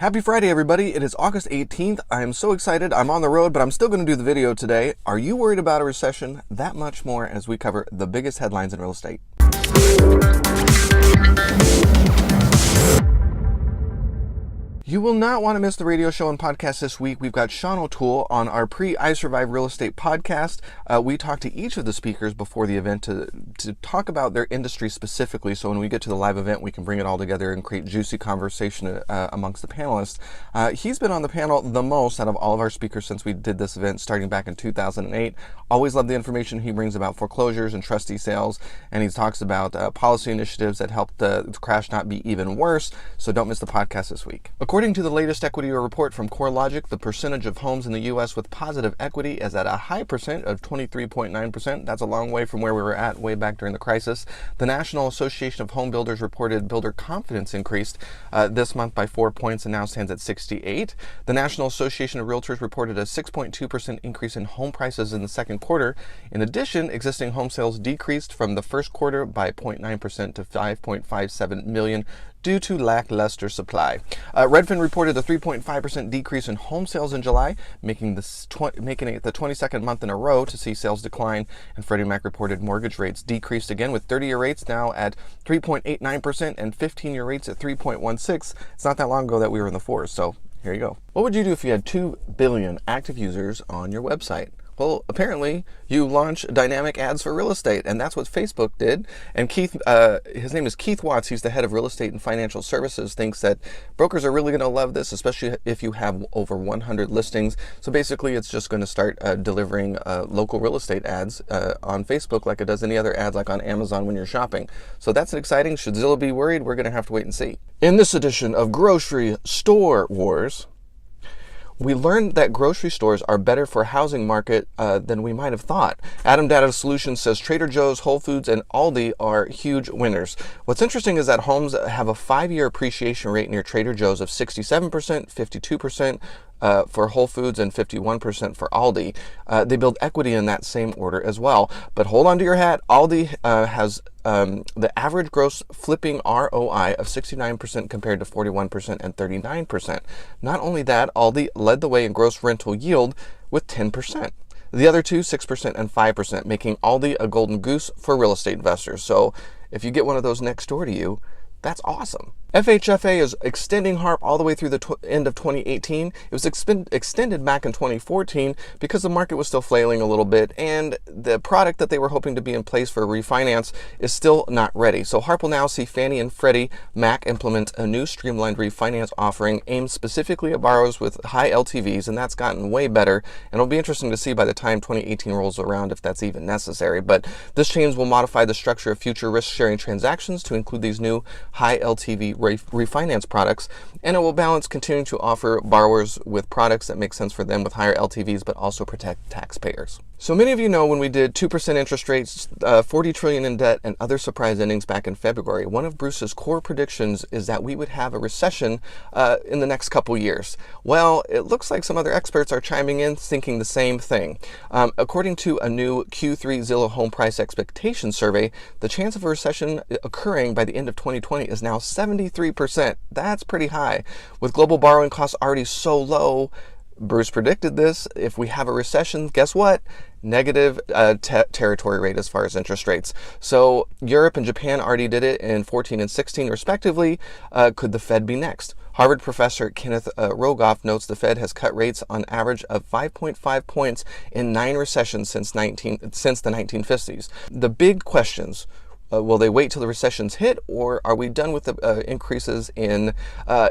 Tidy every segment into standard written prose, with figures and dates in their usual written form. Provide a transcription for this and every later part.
Happy Friday, everybody. It is August 18th. I am so excited. I'm on the road, but I'm still going to do the video today. Are you worried about a recession? That much more as we cover the biggest headlines in real estate. You will not want to miss the radio show and podcast this week. We've got Sean O'Toole on our pre-I Survive Real Estate podcast. We talked to each of the speakers before the event to talk about their industry specifically, so when we get to the live event, we can bring it all together and create juicy conversation amongst the panelists. He's been on the panel the most out of all of our speakers since we did this event starting back in 2008. Always love the information he brings about foreclosures and trustee sales, and he talks about policy initiatives that helped the crash not be even worse, so don't miss the podcast this week. According to the latest equity report from CoreLogic, the percentage of homes in the U.S. with positive equity is at a high percent of 23.9%. That's a long way from where we were at way back during the crisis. The National Association of Home Builders reported builder confidence increased this month by 4 points and now stands at 68. The National Association of Realtors reported a 6.2% increase in home prices in the second quarter. In addition, existing home sales decreased from the first quarter by 0.9% to 5.57 million due to lackluster supply. Redfin reported a 3.5% decrease in home sales in July, making it the 22nd month in a row to see sales decline. And Freddie Mac reported mortgage rates decreased again, with 30-year rates now at 3.89% and 15-year rates at 3.16%. It's not that long ago that we were in the fours, so here you go. What would you do if you had 2 billion active users on your website? Well, apparently you launch dynamic ads for real estate, and that's what Facebook did. And Keith, his name is Keith Watts, he's the head of real estate and financial services, thinks that brokers are really going to love this, especially if you have over 100 listings. So basically it's just going to start delivering local real estate ads on Facebook like it does any other ads, like on Amazon when you're shopping. So that's exciting. Should Zillow be worried? We're going to have to wait and see. In this edition of Grocery Store Wars, we learned that grocery stores are better for housing market than we might have thought. Adam Data Solutions says Trader Joe's, Whole Foods, and Aldi are huge winners. What's interesting is that homes have a 5-year appreciation rate near Trader Joe's of 67%, 52%, for Whole Foods, and 51% for Aldi. They build equity in that same order as well. But hold on to your hat, Aldi has the average gross flipping ROI of 69% compared to 41% and 39%. Not only that, Aldi led the way in gross rental yield with 10%. The other two, 6% and 5%, making Aldi a golden goose for real estate investors. So if you get one of those next door to you, that's awesome. FHFA is extending HARP all the way through the end of 2018. It was extended back in 2014 because the market was still flailing a little bit, and the product that they were hoping to be in place for refinance is still not ready. So HARP will now see Fannie and Freddie Mac implement a new streamlined refinance offering aimed specifically at borrowers with high LTVs, and that's gotten way better. And it'll be interesting to see by the time 2018 rolls around if that's even necessary. But this change will modify the structure of future risk-sharing transactions to include these new high LTV refinance products, and it will balance continuing to offer borrowers with products that make sense for them with higher LTVs but also protect taxpayers. So many of you know when we did 2% interest rates, 40 trillion in debt, and other surprise endings back in February, one of Bruce's core predictions is that we would have a recession in the next couple years. Well, it looks like some other experts are chiming in thinking the same thing. According to a new Q3 Zillow home price expectation survey, the chance of a recession occurring by the end of 2020 is now 73%. That's pretty high. With global borrowing costs already so low, Bruce predicted this. If we have a recession, guess what? Negative territory rate as far as interest rates. So Europe and Japan already did it in 14 and 16 respectively. Could the Fed be next? Harvard professor Kenneth Rogoff notes the Fed has cut rates on average of 5.5 points in 9 recessions since the 1950s. The big questions: will they wait till the recessions hit, or are we done with the increases in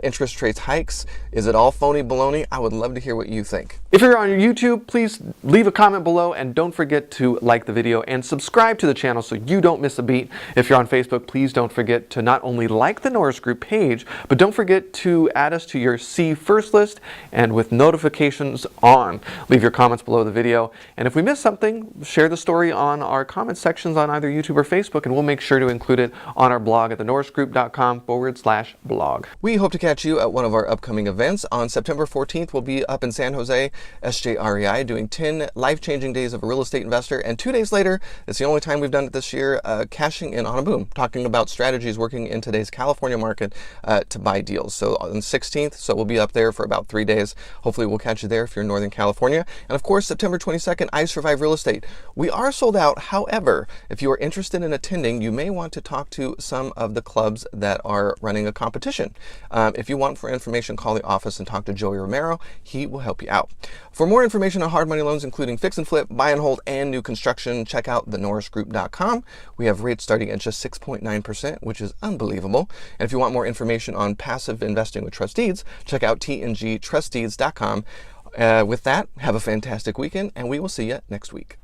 interest rates hikes? Is it all phony baloney? I would love to hear what you think. If you're on YouTube, please leave a comment below, and don't forget to like the video and subscribe to the channel so you don't miss a beat. If you're on Facebook, please don't forget to not only like the Norris Group page, but don't forget to add us to your See First list and with notifications on. Leave your comments below the video, and if we miss something, share the story on our comment sections on either YouTube or Facebook, and we'll we'll make sure to include it on our blog at thenorrisgroup.com/blog. We hope to catch you at one of our upcoming events. On September 14th, we'll be up in San Jose, SJREI, doing 10 life-changing days of a real estate investor. And 2 days later, it's the only time we've done it this year, cashing in on a boom, talking about strategies working in today's California market to buy deals. So on the 16th, so we'll be up there for about 3 days. Hopefully we'll catch you there if you're in Northern California. And of course, September 22nd, I Survive Real Estate. We are sold out. However, if you are interested in attending, you may want to talk to some of the clubs that are running a competition. If you want for information, call the office and talk to Joey Romero. He will help you out. For more information on hard money loans, including fix and flip, buy and hold, and new construction, check out thenorrisgroup.com. We have rates starting at just 6.9%, which is unbelievable. And if you want more information on passive investing with trust deeds, check out tngtrustdeeds.com. With that, have a fantastic weekend, and we will see you next week.